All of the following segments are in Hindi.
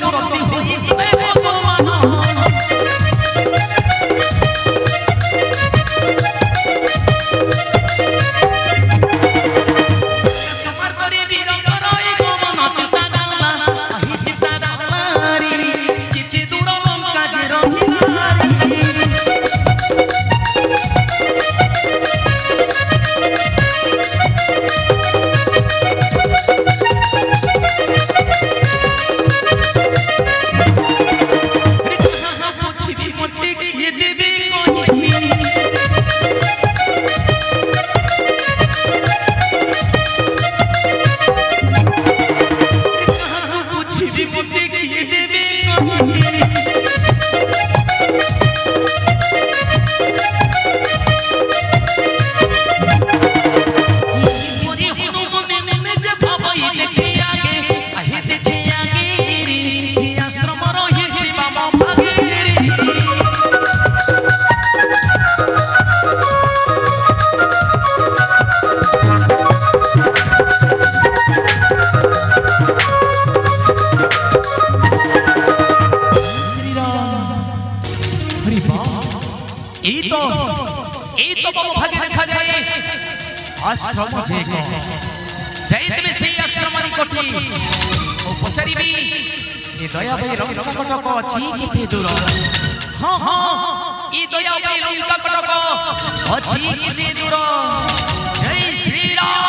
প্রতি হইবে ভগবান आश्रम जे को जैतमे से आश्रम निकटे ओ पचारिबी ए दया भाई लंका कटक अछि केते दूर हां हां ई दया भाई लंका कटक अछि केते दूर जय श्री राम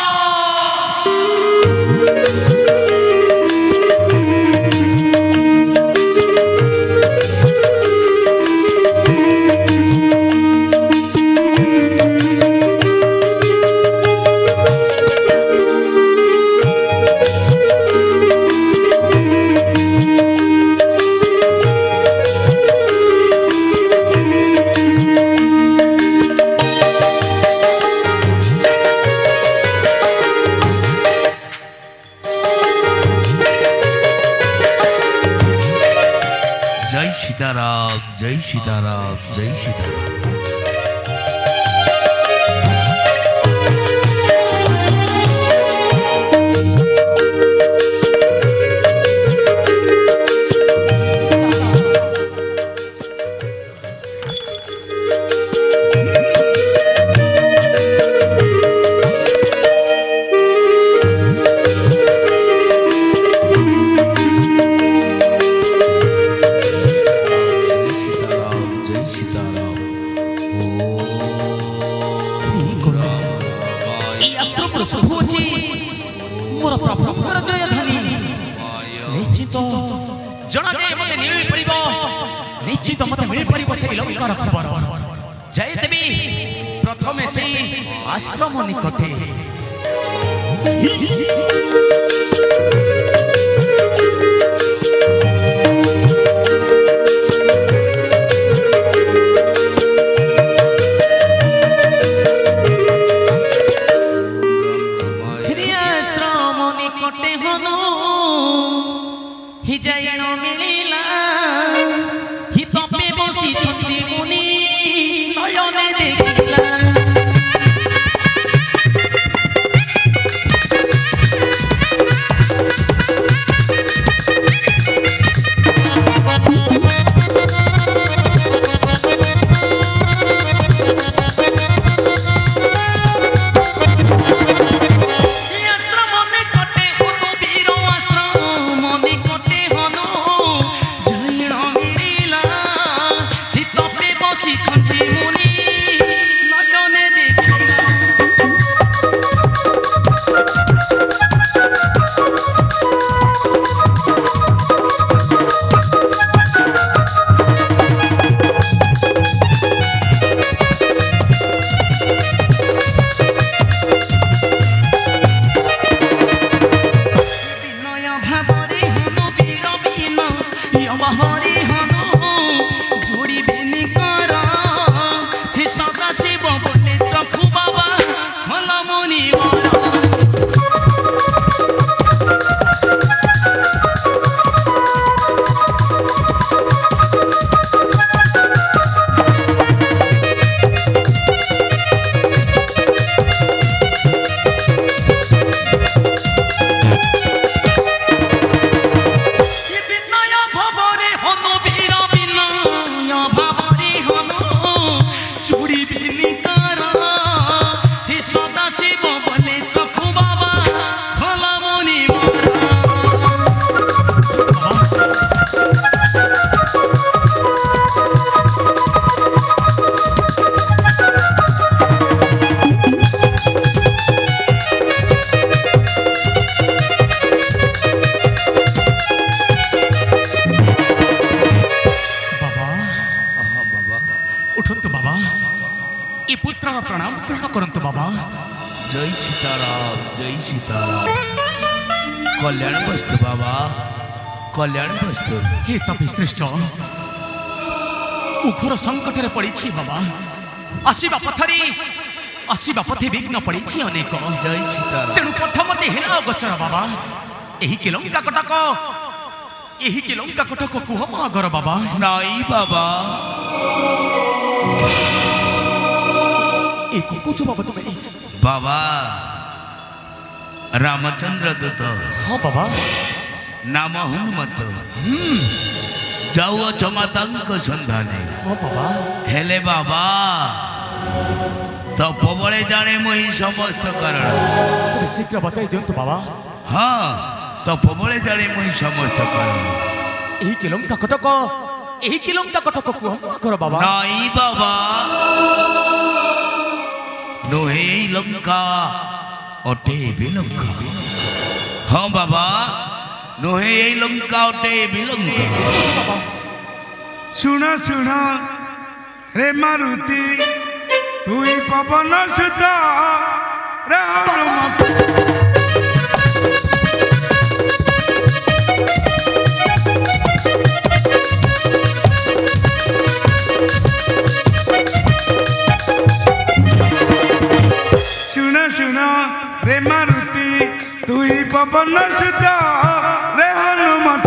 जय सीताराम जय सीताराम मोर प्रभुंकर जय ध्वनि निश्चित जना जे मते मिल परिबो निश्चित मते मिल परिबो से लंकार खबर जयतबी प्रथमे से आश्रम निकटे नेत्र प्रणाम ग्रहण करंतु बाबा। जय सीताराम जय सीताराम। कल्याण वस्तु बाबा कल्याण वस्तु। हे तपे श्रेष्ठ उघर संकट रे पड़ी बाबा। आसीबा पथे विघ्न पड़ी अनेक। जय सीताराम। तेणु प्रथमते हेला गोचर बाबा। एही किलंका कटक एही किलंका कटक कुह मागर बाबा। नाई बाबा एक कुछ बाबा तुम्हें बाबा रामचंद्र दूत। हाँ बाबा। नाम हनुमत जाऊ मातांक सन्धाने। हाँ बाबा। हेले बाबा तप बळे जाने मुही समस्त कारण। तुम शीघ्र बताई दियंतु बाबा। हाँ तप बळे जाने मुही समस्त कारण। एही किलंका कटक कुह मागर बाबा। नाई बाबा नोहे लंका अटे बिलंका। हाँ बाबा नोहे लंका अटे बिलंका। सुना सुना रे मारुति तू ही पवन सुता रे हनुमत। सुना सुना रे मारुति तू ही पवन सुता रे हनुमत।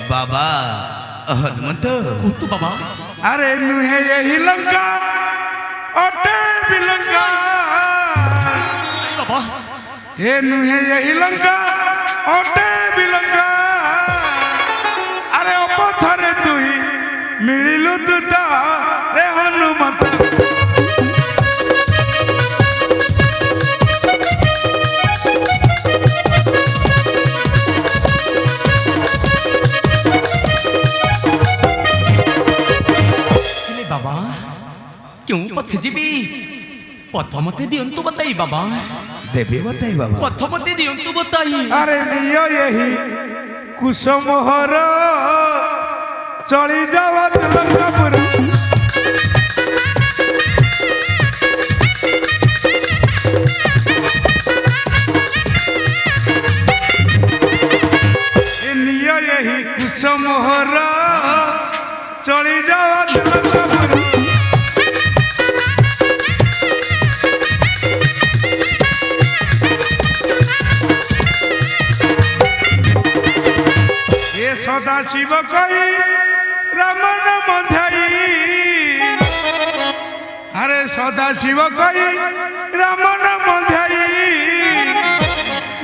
बाबा हनुमत कुंतु बाबा। अरे नुहे यही लंका अटे बिलंका। बाबा ये नुहे यही लंका अटे बिलंका। अरे अपथरे तुई मिलिलु तुता रे हनुमत। बाबा क्यों पथ जीवी प्रथमते दियंतु बताई बाबा। देवी बताई बाबा। प्रथमते दियंतु बताई। अरे लियो यही कुसुमोहर चली जावा लंकापुर। लियो यही कुसुमोहर चली जावा लंकापुर। सदा शिव कही राम नाम ध्याई। अरे सदा शिव कही राम नाम ध्याई।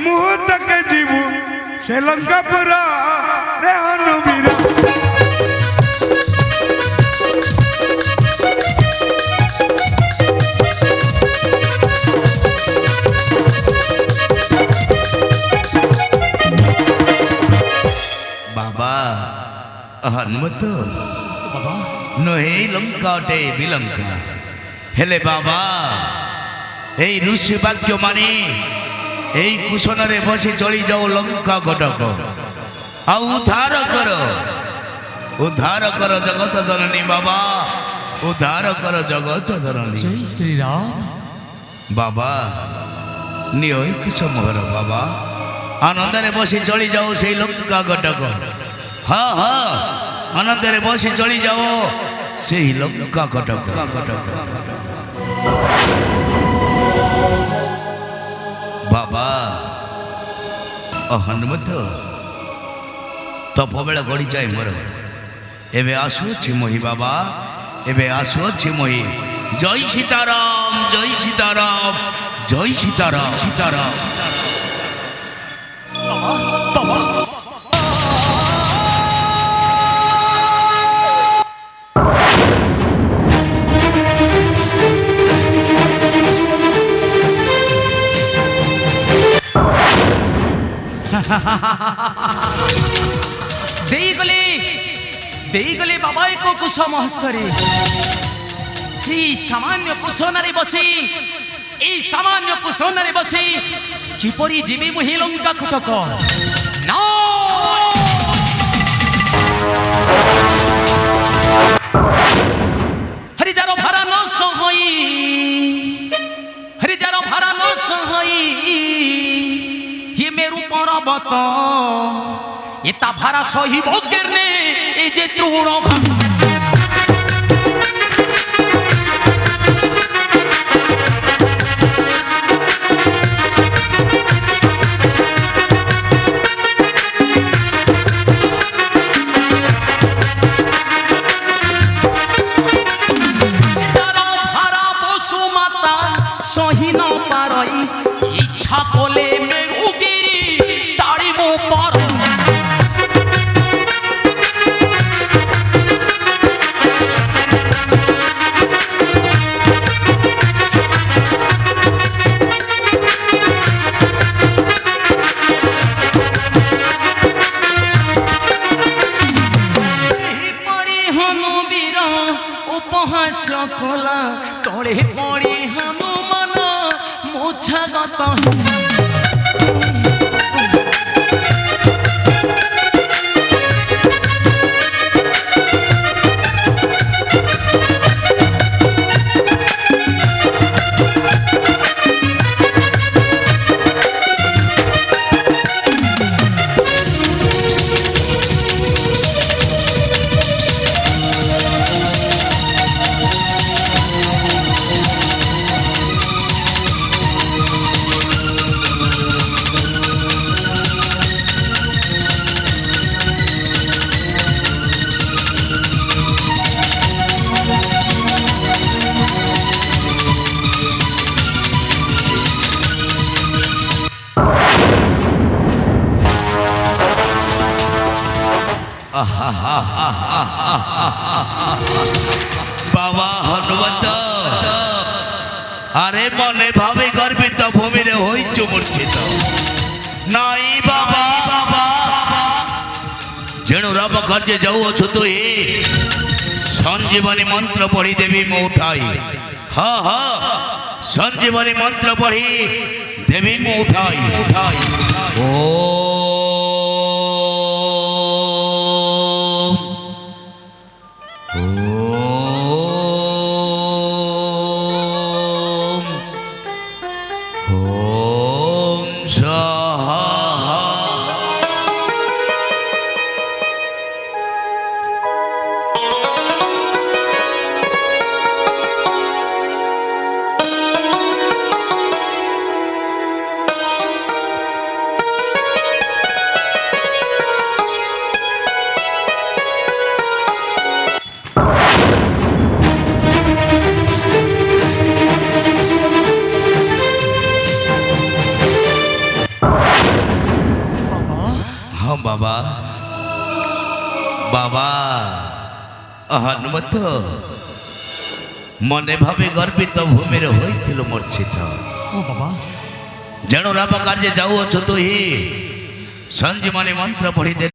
मुहूर्त के जीवु से लंकापुर रे हनुवीर। बाबा हनुमत बाबा नोहे लंका अटे बिलंका। हेले बाबा এই ऋषि वाक्य माने এই কুশনরে বসে চলি যাও লঙ্কা ঘটক। আউ উদ্ধার কর জগত জননী বাবা। উদ্ধার কর জগত জননী। जय श्री राम। বাবা নিয় কুসুমহর বাবা। আনন্দরে বসে চলি যাও সেই লঙ্কা ঘটক। হ্যাঁ হ্যাঁ আনন্দরে বসে চলি যাও সেই লঙ্কা ঘটক। বাবা হনুমত তপ বেলা গড়ি যায় মোর। এবে আসুছি মহি বাবা এবে আসুছি মহি। জয় সীতারাম জয় সীতারাম জয় সীতারাম সীতারাম। बाबा देईगले बाबा एक कुसुम हस्तरे ही सामान्य कुशनरे बसी এই সামান্য কুশলরে বসে কিপরি জীবী মুহি লঙ্কা কটক না হরিজার ভাড়া ন সহই হরিজার ভাড়া ন সহই হে মেরু পর্বত এটা ভাড়া সহিব কেনে এই যে তৃণ সহিন পারই ইচ্ছা বলে মেরুগিরি তাড়িব পর বীর উপহাস কলা তଳେ পড়ি হনুমান মুছাগত বাবা হনুমন্ত আরে মনে ভাবে গর্বিত ভূমিরে হইছু মূর্ছিত নাই বাবা বাবা যেণু রব কার্যে যাওছু তুই সঞ্জীবনী মন্ত্র পড়ি দেবী মু উঠাই হ্যাঁ হ্যাঁ সঞ্জীবনী মন্ত্র পড়ি দেবী মু উঠাই উঠাই ও বাবা বাবা হনুমন্ত মনে ভাবে গর্বিত ভূমিরে হইছিল মূর্ছিত ও বাবা যেন রাম কার্যে যাওছ তুই সঞ্জীবনী মন্ত্র পড়ি দে